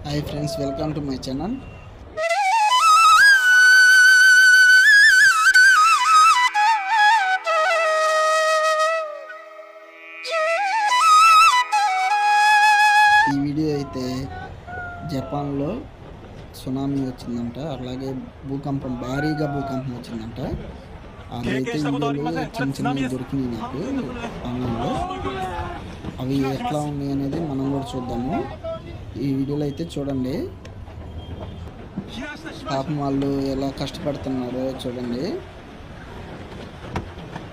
Hi friends, welcome to my channel. ఈ వీడియో అయితే జపాన్లో సునామీ వచ్చిందంట, అలాగే భారీగా భూకంపం వచ్చిందంట. అదైతే వీడియోలు చిన్న చిన్నవి దొరికినాయి నాకు ఆన్లైన్లో. అవి ఎట్లా ఉన్నాయి అనేది మనం కూడా చూద్దాము. ఈ వీడియోలో అయితే చూడండి, పాపం వాళ్ళు ఎలా కష్టపడుతున్నారో చూడండి.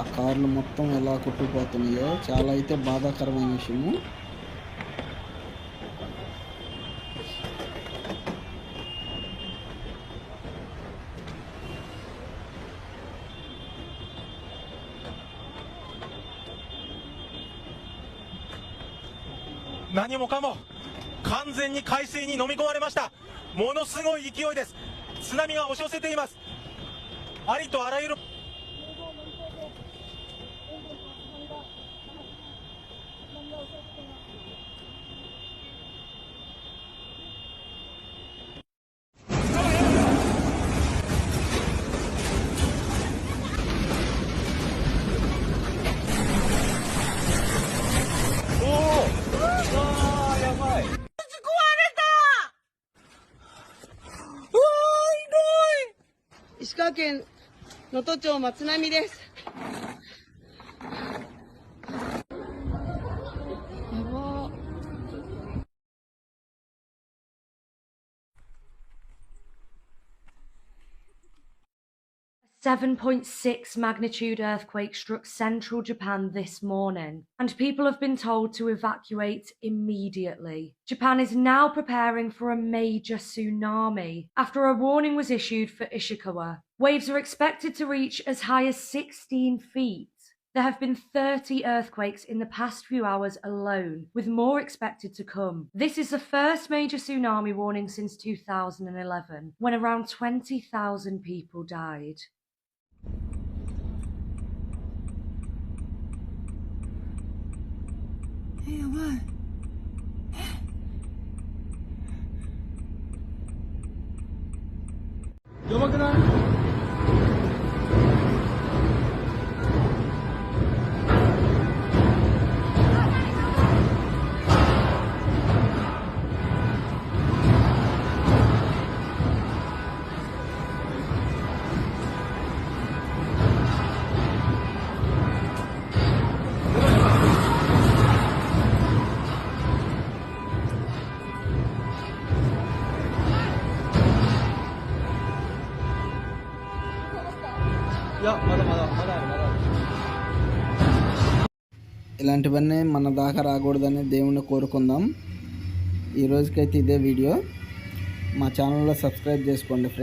ఆ కార్లు మొత్తం ఎలా కొట్టుకుపోతున్నాయో చాలా అయితే బాధాకరమైన విషయము.何もかも完全に海水に飲み込まれました。ものすごい勢いです。津波が押し寄せています。ありとあらゆる石川県能登町松波です。やばー。7.6 magnitude earthquake struck central Japan this morning, and people have been told to evacuate immediately. Japan is now preparing for a major tsunami after a warning was issued for Ishikawa. Waves are expected to reach as high as 16 feet. There have been 30 earthquakes in the past few hours alone, with more expected to come. This is the first major tsunami warning since 2011, when around 20,000 people died.やばい。やばくない？ఇలాంటివన్నీ మన దాకా రాకూడదని దేవుణ్ణి కోరుకుందాం. ఈ రోజుకైతే ఇదే వీడియో. మా ఛానల్లో సబ్స్క్రైబ్ చేసుకోండి ఫ్రెండ్స్.